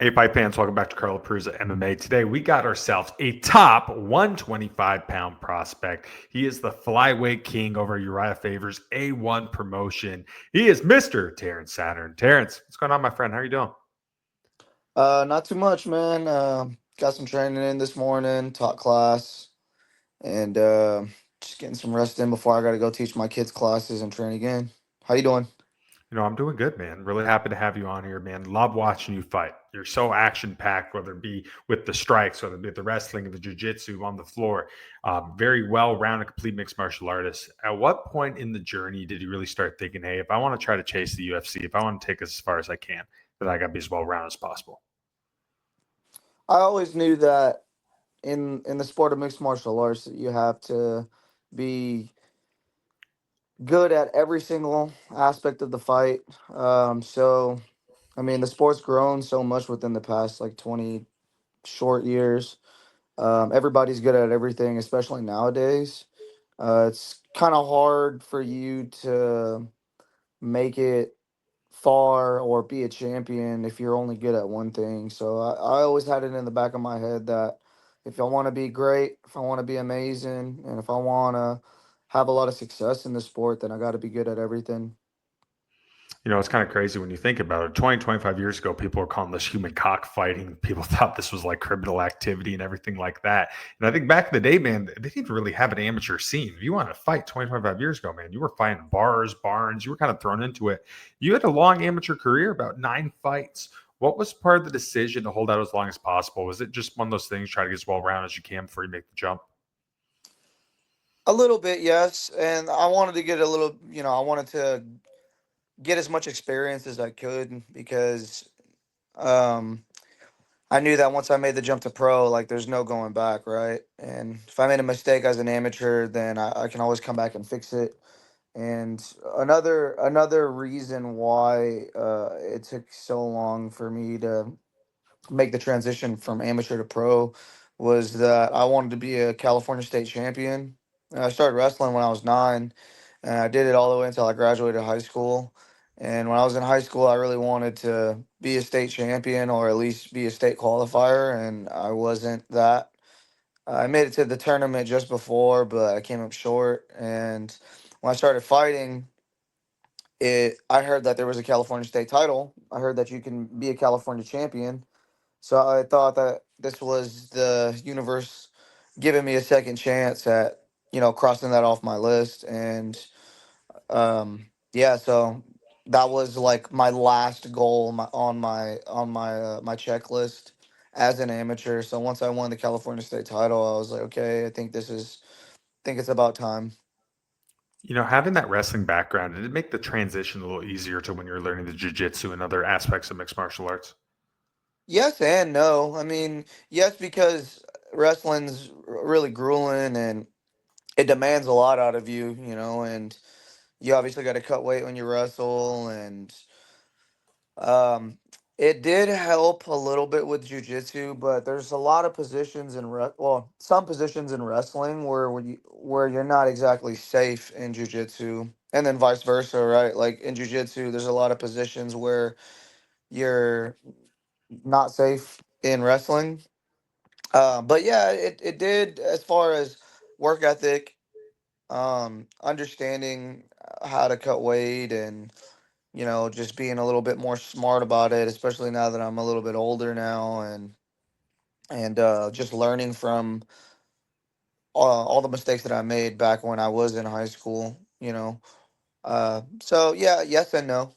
Hey, Fight fans, welcome back to Carlo Prusa MMA. Today, we got ourselves a top 125-pound prospect. He is the Flyweight King over Urijah Fabers A1 promotion. He is Mr. Terrance Saeteurn. Terrance, what's going on, my friend? How are you doing? Not too much, man. Got some training in this morning, taught class, and just getting some rest in before I got to go teach my kids classes and train again. How you doing? I'm doing good, man. Really happy to have you on here, man. Love watching you fight. You're so action packed, whether it be with the strikes, whether it be the wrestling and the jiu-jitsu on the floor. Very well rounded, complete mixed martial artist. At what point in the journey did you really start thinking, hey, if I want to try to chase the UFC, if I want to take this as far as I can, that I got to be as well rounded as possible? I always knew that in the sport of mixed martial arts, that you have to be good at every single aspect of the fight. So I mean, the sport's grown so much within the past like 20 short years. Everybody's good at everything, especially nowadays. It's kind of hard for you to make it far or be a champion if you're only good at one thing. So I always had it in the back of my head that if I want to be great, if I want to be amazing, and if I want to have a lot of success in the sport, then I got to be good at everything. It's kind of crazy when you think about it. 20, 25 years ago, people were calling this human cockfighting. People thought this was like criminal activity and everything like that. And I think back in the day, man, they didn't really have an amateur scene. If you wanted to fight 20, 25 years ago, man, you were fighting bars, barns, you were kind of thrown into it. You had a long amateur career, about 9 fights. What was part of the decision to hold out as long as possible? Was it just one of those things, try to get as well rounded as you can before you make the jump? A little bit, yes. And I wanted to get a little, I wanted to get as much experience as I could because um, I knew that once I made the jump to pro, like there's no going back, right? And if I made a mistake as an amateur, then I can always come back and fix it. And another reason why it took so long for me to make the transition from amateur to pro was that I wanted to be a California state champion. And I started wrestling when I was 9, and I did it all the way until I graduated high school. And when I was in high school, I really wanted to be a state champion or at least be a state qualifier, and I wasn't that. I made it to the tournament just before, but I came up short. And when I started fighting, I heard that there was a California state title. I heard that you can be a California champion. So I thought that this was the universe giving me a second chance at, crossing that off my list. And yeah, so that was like my last goal my checklist as an amateur. So once I won the California state title, I was like, okay, I think it's about time. Having that wrestling background, did it make the transition a little easier to when you're learning the jiu-jitsu and other aspects of mixed martial arts? Yes and no. I mean, yes, because wrestling's really grueling and it demands a lot out of you, and you obviously got to cut weight when you wrestle, and um, it did help a little bit with jujitsu, but there's a lot of positions some positions in wrestling where you're not exactly safe in jujitsu, and then vice versa, right? Like in jujitsu, there's a lot of positions where you're not safe in wrestling. But yeah, it did as far as work ethic, understanding how to cut weight and just being a little bit more smart about it, especially now that I'm a little bit older now and just learning from all the mistakes that I made back when I was in high school. So yeah, yes and no.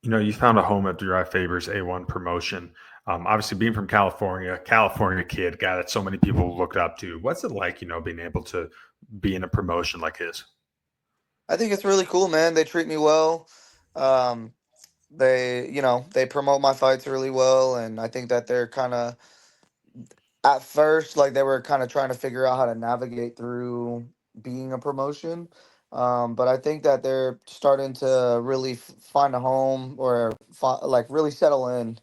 You found a home at your Fabers A1 promotion. Obviously, being from California, California kid, guy that so many people looked up to. What's it like, being able to be in a promotion like his? I think it's really cool, man. They treat me well. Um, they promote my fights really well, and I think that they're kind of at first, like they were kind of trying to figure out how to navigate through being a promotion. But I think that they're starting to really find a home or like really settle in.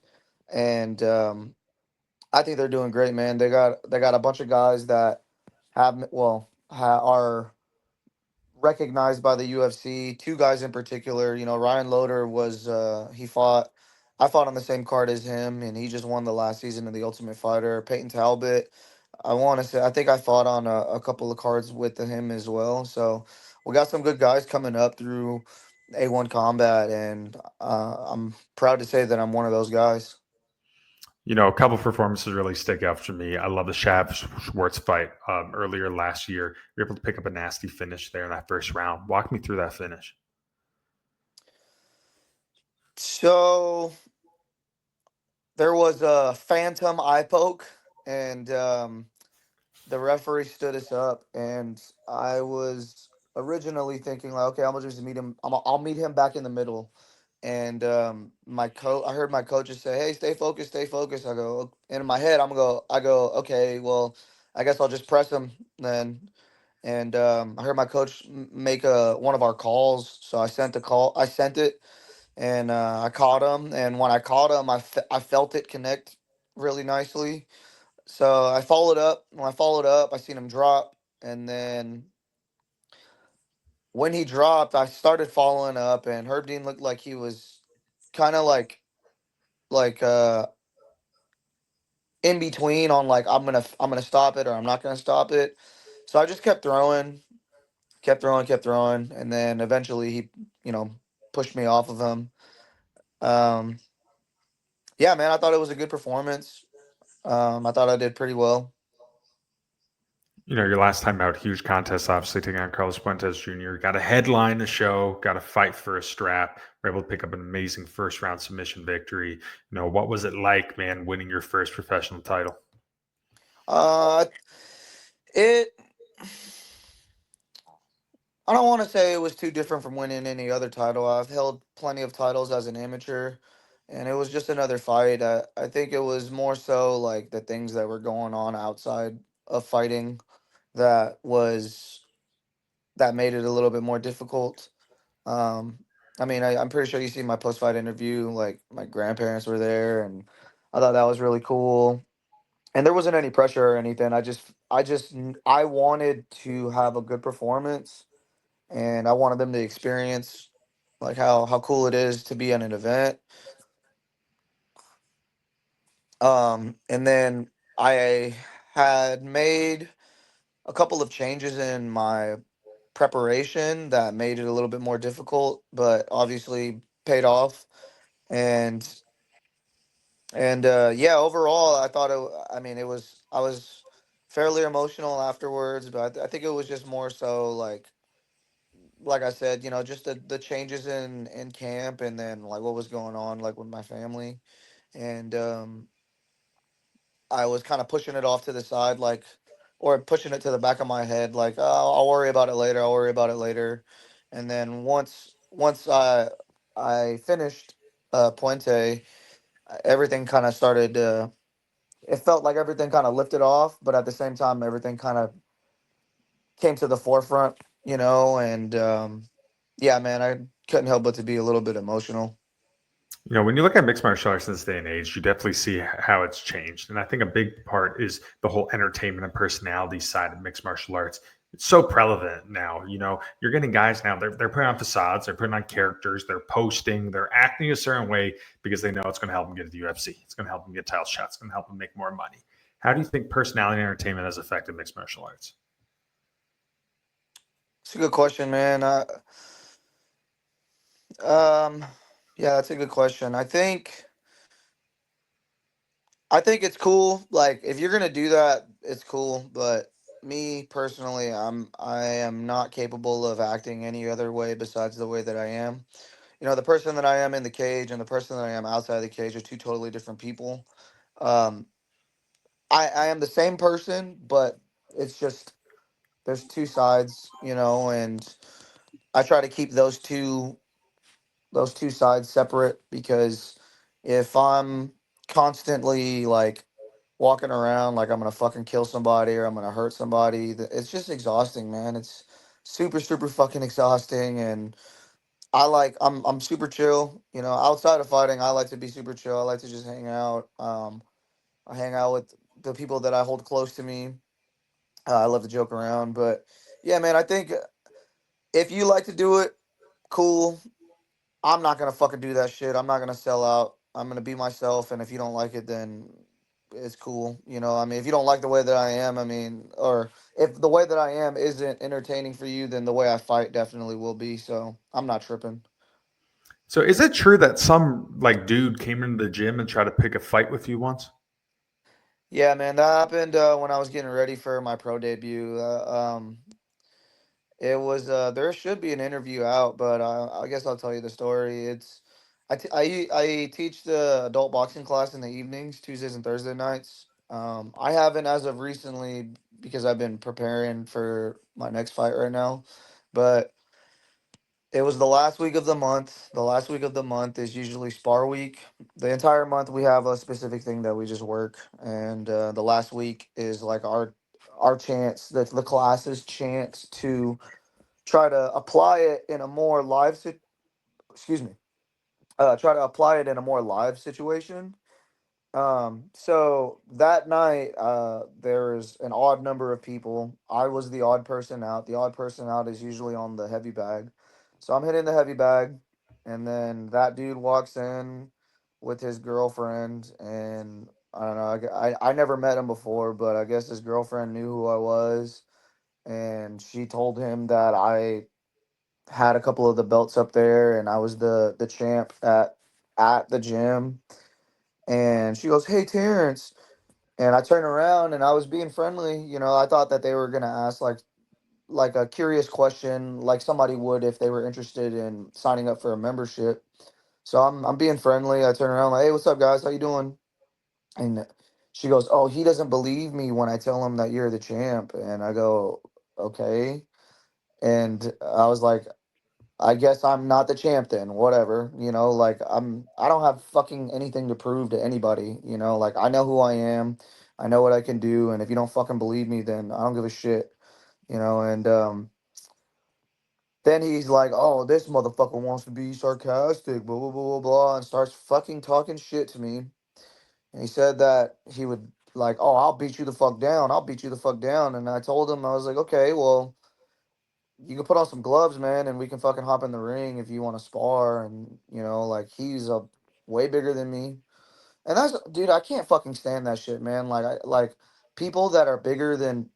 And I think they're doing great, man. They got a bunch of guys that are recognized by the UFC. Two guys in particular, Ryan Loder he fought I fought on the same card as him, and he just won the last season of the Ultimate Fighter. Peyton Talbot, I want to say, I think I fought on a couple of cards with him as well. So we got some good guys coming up through A1 Combat, and I'm proud to say that I'm one of those guys. A couple performances really stick out for me. I love the Shav Schwartz fight earlier last year. You're able to pick up a nasty finish there in that first round. Walk me through that finish. So there was a phantom eye poke, and the referee stood us up, and I was originally thinking like, okay, I'm gonna just meet him. I'll meet him back in the middle. And I heard my coaches say, "Hey, stay focused, stay focused." I go, and in my head, I go, okay, well, I guess I'll just press him then. And I heard my coach make one of our calls, so I sent the call. I sent it, and I caught him. And when I caught him, I felt it connect really nicely. So I followed up. When I followed up, I seen him drop, and then when he dropped, I started following up, and Herb Dean looked like he was kind of like in between on like I'm gonna stop it or I'm not gonna stop it. So I just kept throwing, kept throwing, kept throwing, and then eventually he, you know, pushed me off of him. Um, yeah, man, I thought it was a good performance. I thought I did pretty well. Your last time out, huge contest, obviously taking on Carlos Fuentes Jr. Got to headline the show, got to fight for a strap. We're able to pick up an amazing first round submission victory. What was it like, man, winning your first professional title? Uh, it. I don't want to say it was too different from winning any other title. I've held plenty of titles as an amateur, and it was just another fight. I think it was more so like the things that were going on outside of fighting that was that made it a little bit more difficult. Um, I mean, I'm pretty sure you see my post fight interview. Like my grandparents were there, and I thought that was really cool. And there wasn't any pressure or anything. I wanted to have a good performance, and I wanted them to experience like how cool it is to be at an event. And then I had made a couple of changes in my preparation that made it a little bit more difficult, but obviously paid off. And yeah, overall, I thought I mean, I was fairly emotional afterwards, but I think it was just more so like I said, just the changes in camp, and then like what was going on like with my family, and I was kind of pushing it off to the side, like, or pushing it to the back of my head, like, oh, I'll worry about it later. I'll worry about it later. And then once I finished Puente, everything kind of started. It felt like everything kind of lifted off, but at the same time, everything kind of came to the forefront, And yeah, man, I couldn't help but to be a little bit emotional. When you look at mixed martial arts in this day and age, you definitely see how it's changed. And I think a big part is the whole entertainment and personality side of mixed martial arts. It's so prevalent now. You're getting guys now, they're putting on facades, they're putting on characters, they're posting, they're acting a certain way because they know it's going to help them get to the UFC. It's going to help them get title shots. It's going to help them make more money. How do you think personality and entertainment has affected mixed martial arts? It's a good question, man. Um, yeah, that's a good question. I think it's cool. Like if you're gonna do that, it's cool. But me personally, I am not capable of acting any other way besides the way that I am. The person that I am in the cage and the person that I am outside the cage are two totally different people. Um, I am the same person, but it's just there's two sides, and I try to keep those two sides separate because if I'm constantly like walking around like I'm gonna fucking kill somebody or I'm gonna hurt somebody, it's just exhausting, man. It's super super fucking exhausting, and I'm super chill. Outside of fighting, I like to be super chill. I like to just hang out. I hang out with the people that I hold close to me. I love to joke around, but yeah, man, I think if you like to do it, cool. I'm not gonna fucking do that shit. I'm not gonna sell out. I'm gonna be myself, and if you don't like it, then it's cool. I mean, if you don't like the way that I am, I mean, or if the way that I am isn't entertaining for you, then the way I fight definitely will be. So I'm not tripping. So is it true that some like dude came into the gym and tried to pick a fight with you once? Yeah, man, that happened when I was getting ready for my pro debut. It was there should be an interview out, but I guess I'll tell you the story. I teach the adult boxing class in the evenings, Tuesdays and Thursday nights. I haven't as of recently because I've been preparing for my next fight right now, but it was the last week of the month. The last week of the month is usually spar week. The entire month we have a specific thing that we just work, and the last week is like our chance, the class's chance to try to apply it in a more excuse me, try to apply it in a more live situation. So that night, there was an odd number of people. I was the odd person out. The odd person out is usually on the heavy bag. So I'm hitting the heavy bag, and then that dude walks in with his girlfriend, and I don't know. I never met him before, but I guess his girlfriend knew who I was, and she told him that I had a couple of the belts up there, and I was the champ at the gym. And she goes, "Hey, Terrance." And I turned around and I was being friendly. I thought that they were gonna ask like a curious question, like somebody would if they were interested in signing up for a membership. So I'm being friendly. I turn around like, "Hey, what's up, guys? How you doing?" And she goes, "Oh, he doesn't believe me when I tell him that you're the champ." And I go, "Okay." And I was like, I guess I'm not the champ then, whatever. Like I don't have fucking anything to prove to anybody, like I know who I am. I know what I can do, and if you don't fucking believe me, then I don't give a shit, and then he's like, "Oh, this motherfucker wants to be sarcastic, blah blah blah blah blah," and starts fucking talking shit to me. And he said that he would like, "Oh, I'll beat you the fuck down. I'll beat you the fuck down." And I told him, I was like, "Okay, well, you can put on some gloves, man, and we can fucking hop in the ring if you want to spar." And like he's a way bigger than me, and that's dude. I can't fucking stand that shit, man. Like I like people that are bigger than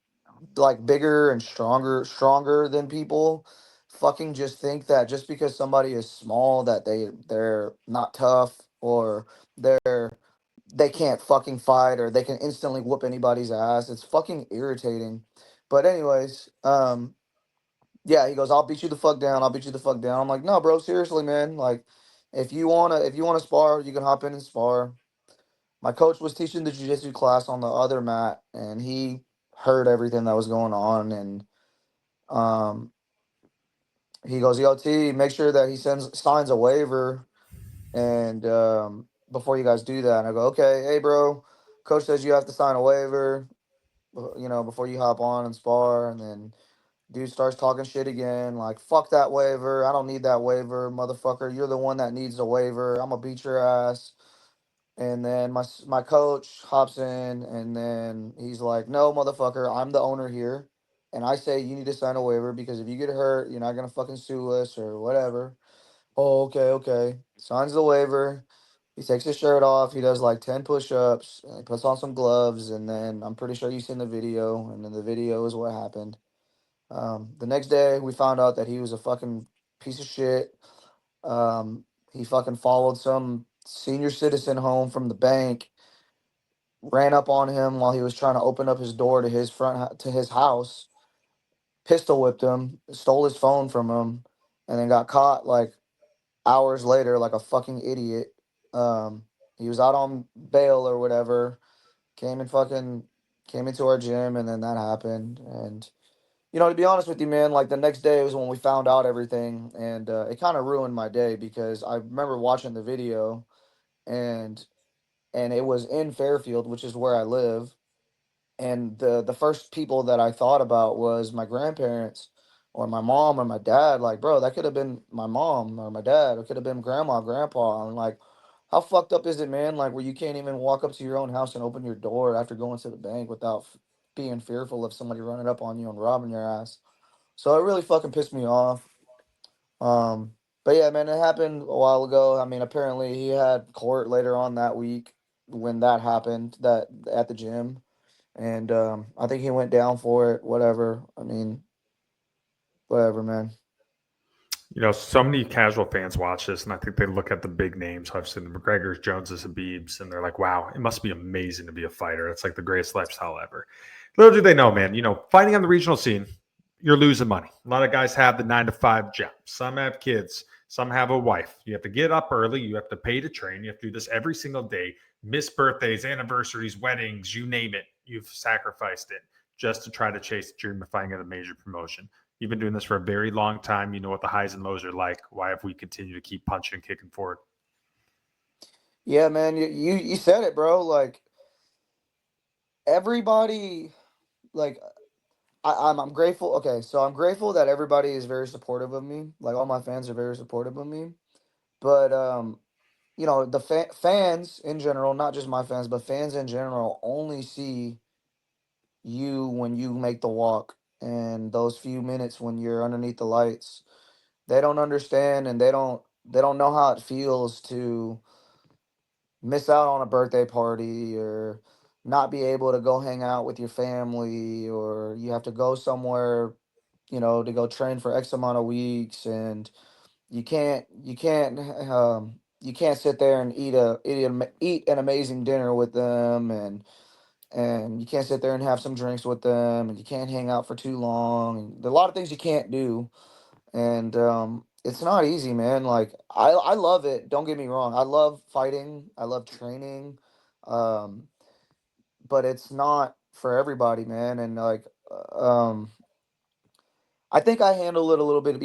like bigger and stronger than people. Fucking just think that just because somebody is small that they're not tough or they can't fucking fight or they can instantly whoop anybody's ass. It's fucking irritating. But anyways, yeah, he goes, "I'll beat you the fuck down. I'll beat you the fuck down." I'm like, "No, bro, seriously, man. Like, if you wanna spar, you can hop in and spar." My coach was teaching the jiu-jitsu class on the other mat, and he heard everything that was going on, and um, he goes, "Yo, T, make sure that he signs a waiver, and before you guys do that." And I go, "Okay, hey, bro, coach says you have to sign a waiver, before you hop on and spar." And then dude starts talking shit again, like, "Fuck that waiver. I don't need that waiver, motherfucker. You're the one that needs the waiver. I'm gonna beat your ass." And then my coach hops in, and then he's like, "No, motherfucker, I'm the owner here. And I say you need to sign a waiver because if you get hurt, you're not gonna fucking sue us or whatever." "Oh, okay, okay." Signs the waiver. He takes his shirt off. He does like 10 push-ups. And he puts on some gloves, and then I'm pretty sure you've seen the video. And then the video is what happened. The next day, we found out that he was a fucking piece of shit. He fucking followed some senior citizen home from the bank, ran up on him while he was trying to open up his door to to his house, pistol whipped him, stole his phone from him, and then got caught like hours later like a fucking idiot. He was out on bail or whatever. Came and fucking came into our gym, and then that happened. And to be honest with you, man, like the next day was when we found out everything, and it kind of ruined my day because I remember watching the video, and it was in Fairfield, which is where I live, and the first people that I thought about was my grandparents or my mom or my dad. Like, bro, that could have been my mom or my dad. It could have been grandma, grandpa. And like, how fucked up is it, man? Like, where you can't even walk up to your own house and open your door after going to the bank without being fearful of somebody running up on you and robbing your ass. So it really fucking pissed me off. Um, But yeah, man, it happened a while ago. I mean, apparently he had court later on that week when that happened, that at the gym, and I think he went down for it. Whatever. I mean, whatever, man. So many casual fans watch this, and I think they look at the big names. I've seen the McGregors, Joneses, Habibs, and they're like, "Wow, it must be amazing to be a fighter. It's like the greatest lifestyle ever." Little do they know, man. Fighting on the regional scene, you're losing money. A lot of guys have the 9 to 5 job. Some have kids. Some have a wife. You have to get up early. You have to pay to train. You have to do this every single day. Miss birthdays, anniversaries, weddings, you name it. You've sacrificed it just to try to chase the dream of fighting at a major promotion. You've been doing this for a very long time. You know what the highs and lows are like. Why have we continued to keep punching and kicking forward? Yeah, man, you said it, bro. Like everybody, like I'm grateful. Okay, so I'm grateful that everybody is very supportive of me. Like all my fans are very supportive of me. But the fans in general, not just my fans, but fans in general, only see you when you make the walk and those few minutes when you're underneath the lights. They don't understand, and they don't know how it feels to miss out on a birthday party, or not be able to go hang out with your family, or you have to go somewhere, to go train for X amount of weeks, and you can't sit there and eat an amazing dinner with them, and you can't sit there and have some drinks with them, and you can't hang out for too long, and there are a lot of things you can't do, and it's not easy, man. Like I love it, don't get me wrong, I love fighting, I love training, um but it's not for everybody, man. And like I think I handle it a little bit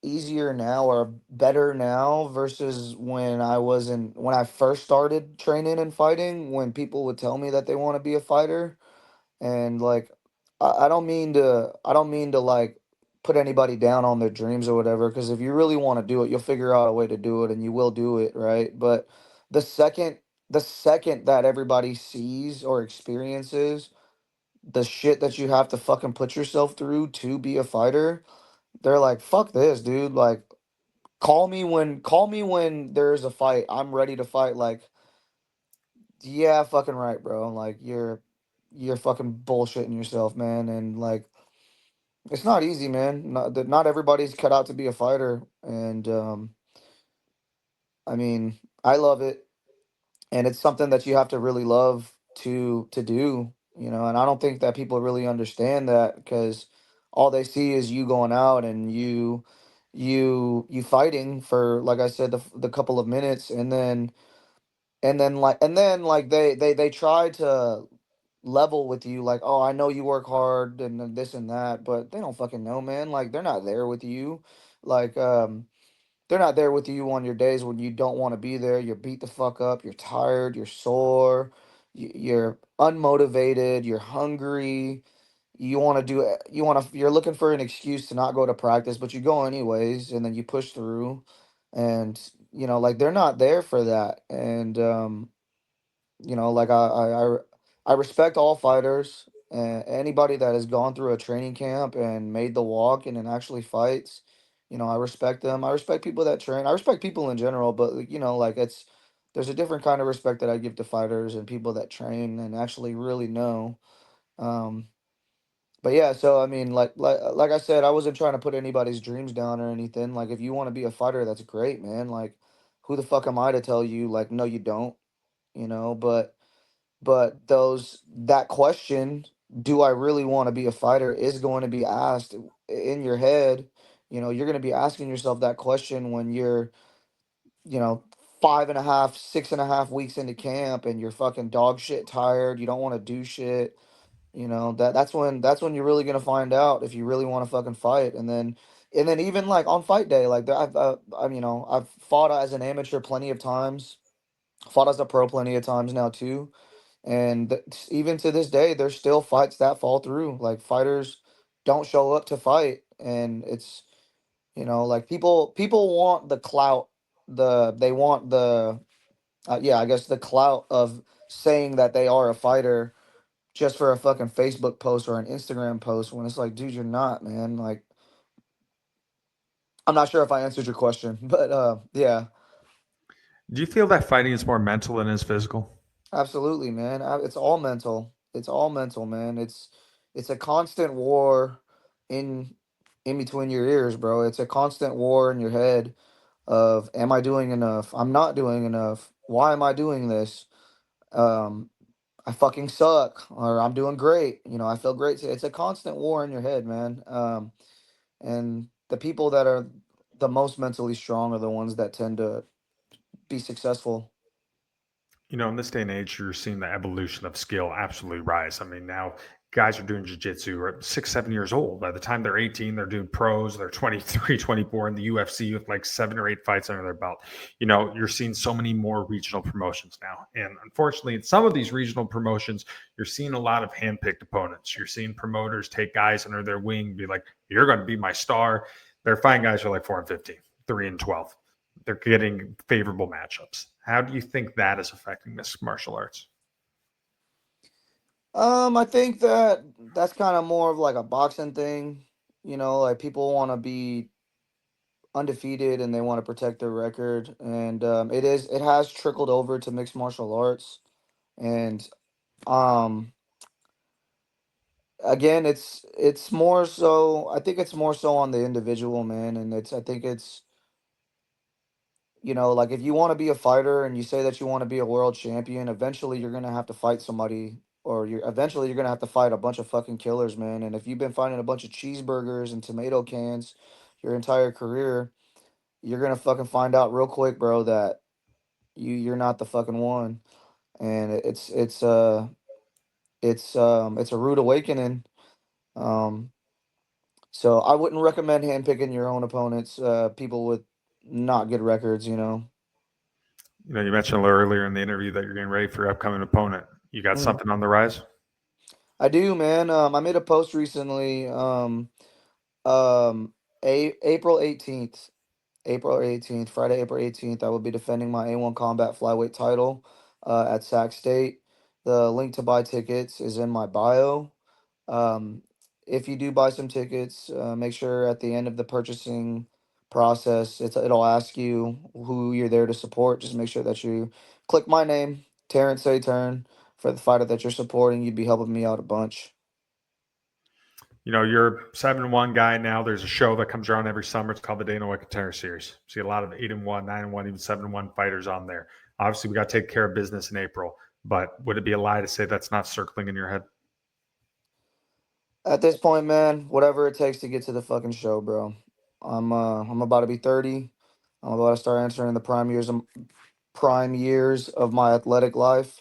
easier now, or better now, versus when I first started training and fighting, when people would tell me that they want to be a fighter. And like I don't mean to like put anybody down on their dreams or whatever, because if you really want to do it, you'll figure out a way to do it, and you will do it, right? But the second the second that everybody sees or experiences the shit that you have to fucking put yourself through to be a fighter, they're like, "Fuck this, dude." Like, call me when there's a fight. I'm ready to fight. Like, yeah, fucking right, bro. Like, you're fucking bullshitting yourself, man. And like, it's not easy, man. Not everybody's cut out to be a fighter. And I mean, I love it, and it's something that you have to really love to do. And I don't think that people really understand that, because all they see is you going out and you fighting for, like I said, the couple of minutes, and then they try to level with you, like, "Oh, I know you work hard and then this and that," but they don't fucking know, man. Like, they're not there with you. Like, they're not there with you on your days when you don't want to be there. You're beat the fuck up. You're tired. You're sore. You're unmotivated. You're hungry. You want to do it. You're looking for an excuse to not go to practice, but you go anyways, and then you push through. And like, they're not there for that. And like, I respect all fighters, and anybody that has gone through a training camp and made the walk and then actually fights. I respect them. I respect people that train. I respect people in general, but like, like, there's a different kind of respect that I give to fighters and people that train and actually really know. Um, but yeah, so I mean, like I said, I wasn't trying to put anybody's dreams down or anything. Like, if you want to be a fighter, that's great, man. Like, who the fuck am I to tell you, like, no, you don't, but that question, do I really want to be a fighter, is going to be asked in your head. You're going to be asking yourself that question when you're, you know, 5.5, 6.5 weeks into camp, and you're fucking dog shit tired. You don't want to do shit. That's when you're really going to find out if you really want to fucking fight. And then even like on fight day, like I've fought as an amateur plenty of times, fought as a pro plenty of times now too, and even to this day, there's still fights that fall through. Like, fighters don't show up to fight, and it's like, people want the clout, they want the yeah, I guess, the clout of saying that they are a fighter just for a fucking Facebook post or an Instagram post, when it's like, dude, you're not, man. Like, I'm not sure if I answered your question, but yeah, Do you feel that fighting is more mental than is physical? absolutely, man. It's all mental. It's all mental, man. It's a constant war in in between your ears, bro. It's a constant war in your head of am I doing enough? I'm not doing enough. Why am I doing this? Um, I fucking suck, or I'm doing great. You know, I feel great. It's a constant war in your head, man. And the people that are the most mentally strong are the ones that tend to be successful. In this day and age, you're seeing the evolution of skill absolutely rise. I mean, now guys are doing jujitsu at 6, 7 years old. By the time they're 18, they're doing pros. They're 23, 24 in the UFC with like 7 or 8 fights under their belt. You're seeing so many more regional promotions now. And unfortunately, in some of these regional promotions, you're seeing a lot of handpicked opponents. You're seeing promoters take guys under their wing, be like, you're going to be my star. They're fighting guys who are like 4-15, 3-12. They're getting favorable matchups. How do you think that is affecting mixed martial arts? I think that that's kind of more of like a boxing thing. You know, like people want to be undefeated and they want to protect their record, and it has trickled over to mixed martial arts, and um again, it's more so. I think it's more so on the individual, man, and I think it's like if you want to be a fighter and you say that you want to be a world champion, eventually you're gonna have to fight somebody, or you're gonna have to fight a bunch of fucking killers, man. And if you've been fighting a bunch of cheeseburgers and tomato cans your entire career, you're gonna fucking find out real quick, bro, that you're not the fucking one. And it's a rude awakening. Um, so I wouldn't recommend handpicking your own opponents, people with not good records, you know. You mentioned a little earlier in the interview that you're getting ready for your upcoming opponent. You got Mm. something on the rise? I do, man. I made a post recently. Um, April 18th, Friday, April 18th, I will be defending my A1 Combat Flyweight title at Sac State. The link to buy tickets is in my bio. Um, if you do buy some tickets, make sure at the end of the purchasing process, it'll ask you who you're there to support. Just make sure that you click my name, Terrance Saeteurn, for the fighter that you're supporting. You'd be helping me out a bunch. You're 7-1 guy now. There's a show that comes around every summer. It's called the Dana White Contender Series. See a lot of 8-1, 9-1, even 7-1 fighters on there. Obviously, we got to take care of business in April. But would it be a lie to say that's not circling in your head? At this point, man, whatever it takes to get to the fucking show, bro. I'm about to be 30. I'm about to start entering the prime years of my athletic life.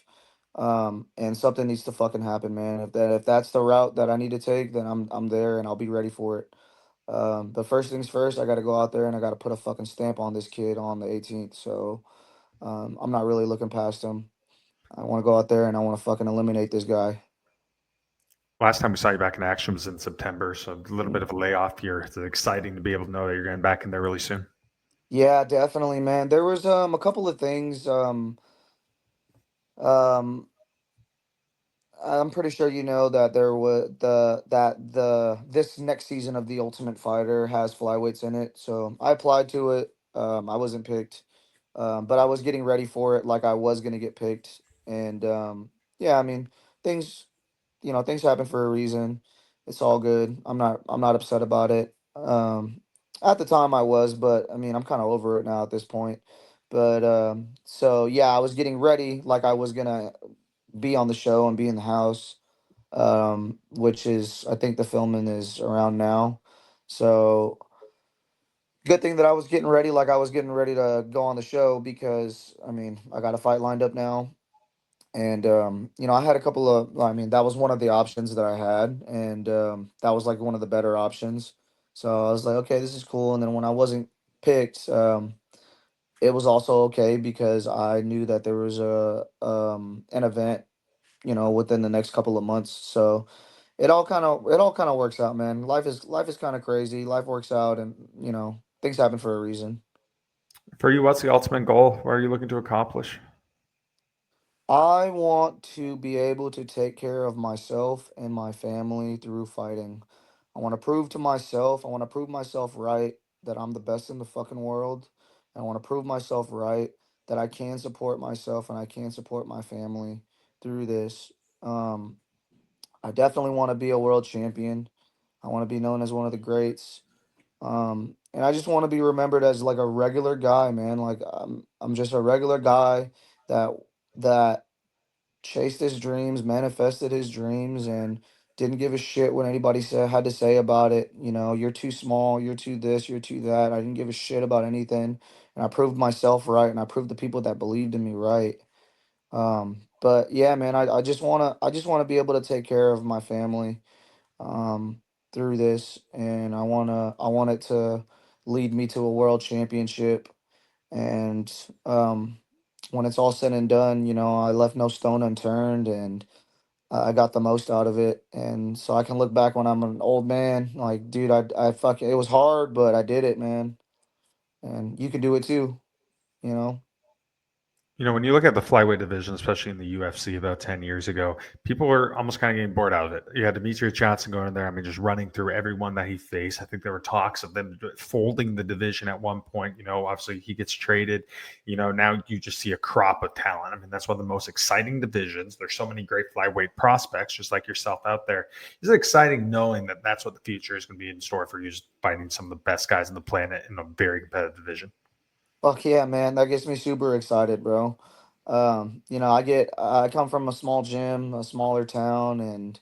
And something needs to fucking happen, man. If that's the route that I need to take, then I'm there and I'll be ready for it. But first things first, I got to go out there and I got to put a fucking stamp on this kid on the 18th. So I'm not really looking past him. I want to go out there and I want to fucking eliminate this guy. Last time we saw you back in action was in September. So a little bit of a layoff here. It's exciting to be able to know that you're getting back in there really soon. Yeah, definitely, man. There was a couple of things. Um I'm pretty sure you know that there was the this next season of The Ultimate Fighter has flyweights in it. So I applied to it. I wasn't picked. But I was getting ready for it like I was gonna get picked. And yeah, I mean, things things happen for a reason. It's all good. I'm not upset about it. At the time I was, but I mean I'm kind of over it now at this point. But so yeah, I was getting ready like I was gonna be on the show and be in the house. Which is I think the filming is around now. So good thing that I was getting ready like I was getting ready to go on the show because I mean I got a fight lined up now. And I had a couple of I mean, that was one of the options that I had, and that was like one of the better options. So I was like, okay, this is cool. And then when I wasn't picked, it was also okay because I knew that there was a an event, within the next couple of months. So it all kind of works out, man. Life is kind of crazy. Life works out, and things happen for a reason. For you, what's the ultimate goal? What are you looking to accomplish? I want to be able to take care of myself and my family through fighting. I want to prove myself right that I'm the best in the fucking world. And I want to prove myself right, that I can support myself and I can support my family through this. Um, I definitely want to be a world champion. I want to be known as one of the greats. And I just want to be remembered as like a regular guy, man. Like I'm just a regular guy that that chased his dreams, manifested his dreams, and didn't give a shit what anybody said had to say about it. You know, you're too small, you're too this, you're too that. I didn't give a shit about anything, and I proved myself right, and I proved the people that believed in me right. But yeah, man, I just wanna be able to take care of my family um through this, and I want it to lead me to a world championship. And when it's all said and done, you know, I left no stone unturned, and I got the most out of it. And so I can look back when I'm an old man, like, dude, I fucking, it was hard, but I did it, man. And you can do it too, you know? You know, when you look at the flyweight division, especially in the UFC about 10 years ago, people were almost kind of getting bored out of it. You had Demetrius Johnson going in there. I mean, just running through everyone that he faced. I think there were talks of them folding the division at one point. You know, obviously he gets traded. You know, now you just see a crop of talent. I mean, that's one of the most exciting divisions. There's so many great flyweight prospects, just like yourself out there. It's exciting knowing that that's what the future is going to be in store for you, just fighting some of the best guys on the planet in a very competitive division. Fuck yeah, man. That gets me super excited, bro. You know, I come from a small gym, a smaller town, and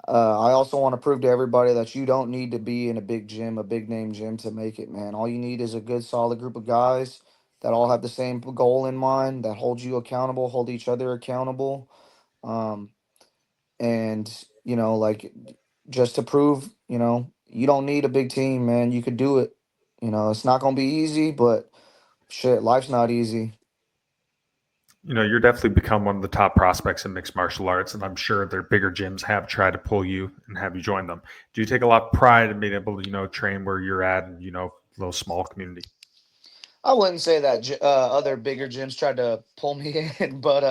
I also want to prove to everybody that you don't need to be in a big gym, a big name gym to make it, man. All you need is a good, solid group of guys that all have the same goal in mind, that hold you accountable, hold each other accountable. Um, and, you know, like just to prove, you know, you don't need a big team, man. You could do it. You know, it's not going to be easy, but shit, life's not easy. You know, you're definitely become one of the top prospects in mixed martial arts, and I'm sure their bigger gyms have tried to pull you and have you join them. Do you take a lot of pride in being able to, train where you're at and, little small community? I wouldn't say that other bigger gyms tried to pull me in, but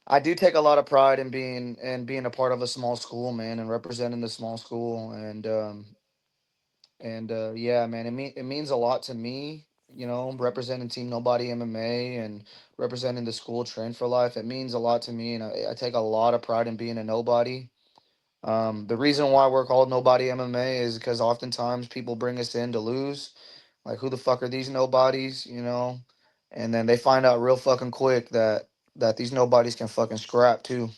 I do take a lot of pride in being a part of a small school, man, and representing the small school. And yeah, man, it means a lot to me. You know, representing Team Nobody MMA and representing the school Train for Life. It means a lot to me, and I take a lot of pride in being a nobody. The reason why we're called Nobody MMA is because oftentimes people bring us in to lose. Like, who the fuck are these nobodies? You know, and then they find out real fucking quick that these nobodies can fucking scrap too.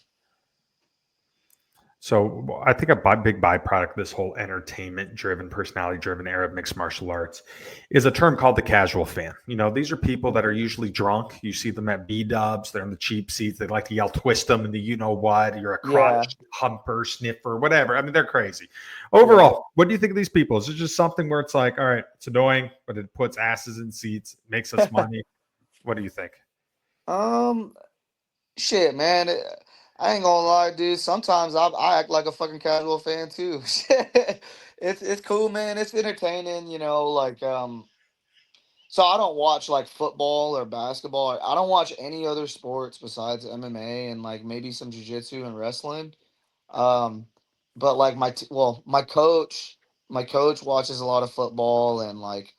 So I think a big byproduct of this whole entertainment-driven, personality-driven era of mixed martial arts is a term called the casual fan. You know, these are people that are usually drunk. You see them at B-dubs. They're in the cheap seats. They like to yell, twist them, and the you know what. You're a Yeah, crotch humper, sniffer, whatever. I mean, they're crazy. yeah. Overall, what do you think of these people? Is it just something where it's like, all right, it's annoying, but it puts asses in seats, makes us money? What do you think? um, Shit, man. I ain't gonna lie, dude. Sometimes I act like a fucking casual fan too. It's cool, man. It's entertaining, you know. Like so I don't watch like football or basketball. I don't watch any other sports besides MMA and like maybe some jujitsu and wrestling. Um, but like my coach watches a lot of football, and like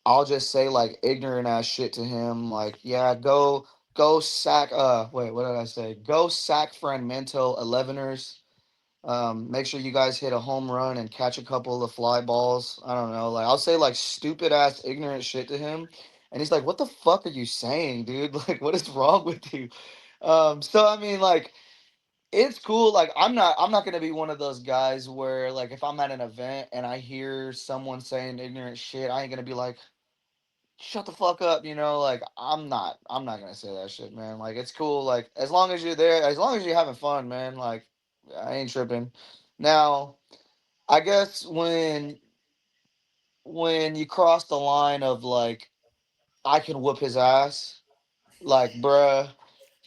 I'll just say like ignorant ass shit to him, like, yeah, go sack wait, what did I say? Go sack Fragmento 11ers. Make sure you guys hit a home run and catch a couple of fly balls. I don't know. Like I'll say like stupid ass ignorant shit to him. And he's like, what the fuck are you saying, dude? Like, what is wrong with you? So I mean, like, it's cool. Like, I'm not gonna be one of those guys where like if I'm at an event and I hear someone saying ignorant shit, I ain't gonna be like, shut the fuck up, you know, like I'm not gonna say that shit, man. Like it's cool, like as long as you're there, as long as you're having fun, man, like I ain't tripping. Now, I guess when you cross the line of like I can whoop his ass, like bruh,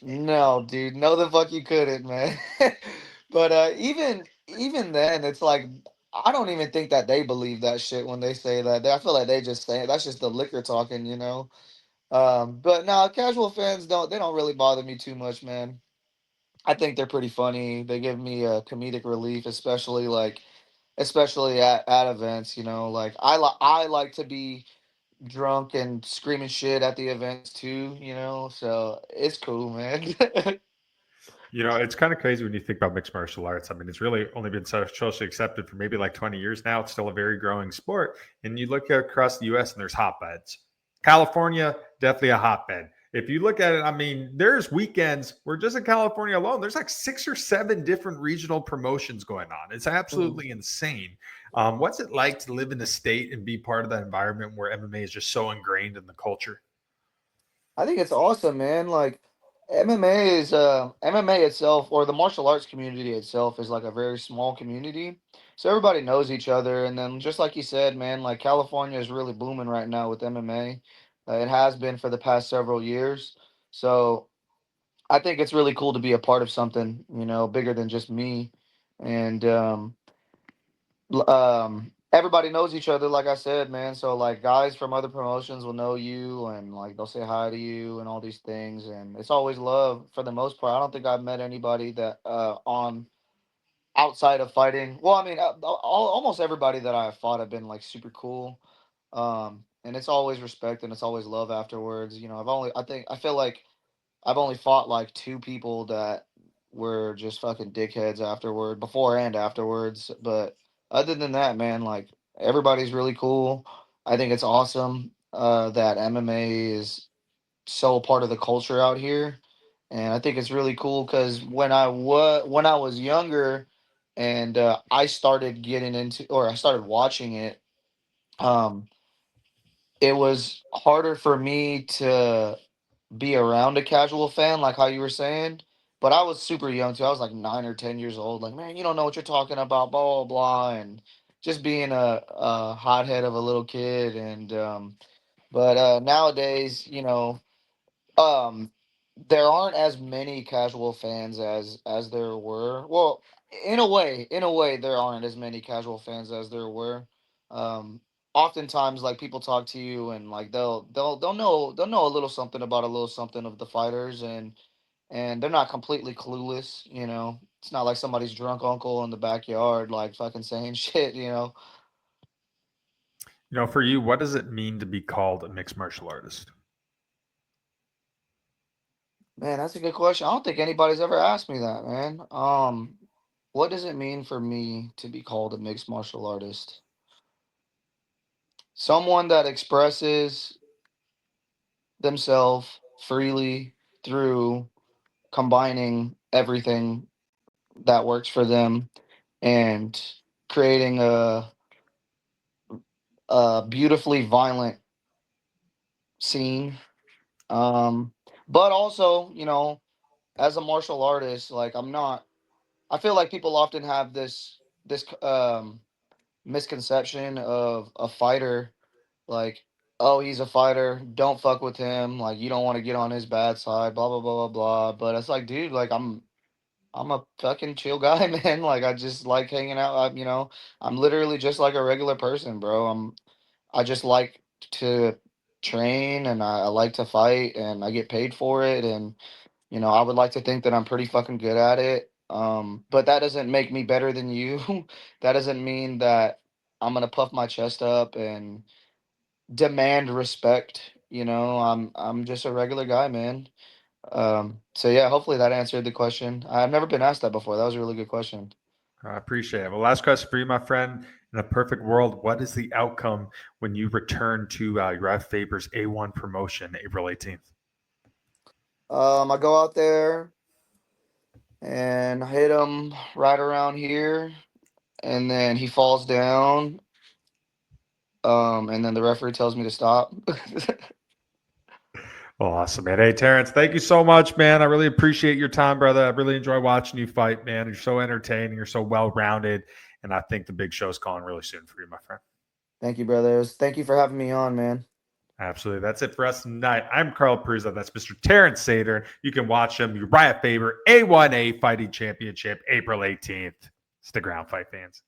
no, dude, no the fuck you couldn't, man. But even then, it's like I don't even think that they believe that shit when they say that. I feel like they just say that's just the liquor talking, you know. But no, casual fans they don't really bother me too much, man. I think they're pretty funny. They give me a comedic relief, especially like especially at events. Like I like to be drunk and screaming shit at the events too. So it's cool, man. It's kind of crazy when you think about mixed martial arts. I mean, it's really only been socially accepted for maybe like 20 years now. It's still a very growing sport. And you look across the US and there's hotbeds. California, definitely a hotbed. If you look at it, I mean, there's weekends where just in California alone, there's like 6 or 7 different regional promotions going on. It's Mm. absolutely insane. What's it like to live in a state and be part of that environment where MMA is just so ingrained in the culture? I think it's awesome, man. Like MMA itself, or the martial arts community itself, is like a very small community. So everybody knows each other, and then just like you said, man, like California is really booming right now with MMA. It has been for the past several years. So I think it's really cool to be a part of something, bigger than just me. And everybody knows each other, like I said, man. So like guys from other promotions will know you, and like they'll say hi to you and all these things, and it's always love for the most part. I don't think I've met anybody that on outside of fighting. Well, I mean, almost everybody that I've fought have been like super cool. And it's always respect and it's always love afterwards. I feel like I've only fought like two people that were just fucking dickheads afterward, before and afterwards. But other than that, man, like everybody's really cool. I think it's awesome that MMA is so part of the culture out here, and I think it's really cool because when I was younger, and I started getting into or I started watching it, um, it was harder for me to be around a casual fan, like how you were saying. But I was super young too. I was like 9 or 10 years old. Like, man, you don't know what you're talking about, blah blah blah, and just being a hothead of a little kid. And but nowadays, um, there aren't as many casual fans as there were. Well, in a way, there aren't as many casual fans as there were. Um, Oftentimes, like people talk to you and like they'll know a little something about a little something of the fighters, and they're not completely clueless. It's not like somebody's drunk uncle in the backyard like fucking saying shit. For you, what does it mean to be called a mixed martial artist? Man, that's a good question. I don't think anybody's ever asked me that, man. What does it mean for me to be called a mixed martial artist? Someone that expresses themselves freely through combining everything that works for them and creating a beautifully violent scene. Um, but also, as a martial artist, like I'm not. I feel like people often have this misconception of a fighter, like, oh, he's a fighter, don't fuck with him, like you don't want to get on his bad side, blah blah blah blah blah. But it's like, dude, like I'm a fucking chill guy, man. Like I just like hanging out. I'm literally just like a regular person, bro. I just like to train, and I like to fight, and I get paid for it. And I would like to think that I'm pretty fucking good at it. But that doesn't make me better than you. That doesn't mean that I'm gonna puff my chest up and demand respect. I'm just a regular guy, man. So yeah, hopefully that answered the question. I've never been asked that before. That was a really good question. I appreciate it. Well, last question for you, my friend. In a perfect world, what is the outcome when you return to Uriah Fabers A1 promotion April 18th? I go out there and hit him right around here, and then he falls down. And then the referee tells me to stop. Well, awesome, man. Hey, Terrance, thank you so much, man. I really appreciate your time, brother. I really enjoy watching you fight, man. You're so entertaining. You're so well rounded. And I think the big show's calling really soon for you, my friend. Thank you, brothers. Thank you for having me on, man. Absolutely. That's it for us tonight. I'm Carl Prusa. That's Mr. Terrance Saeteurn. You can watch him. Uriah Faber A1A Fighting Championship, April 18th. Stick around, fight fans.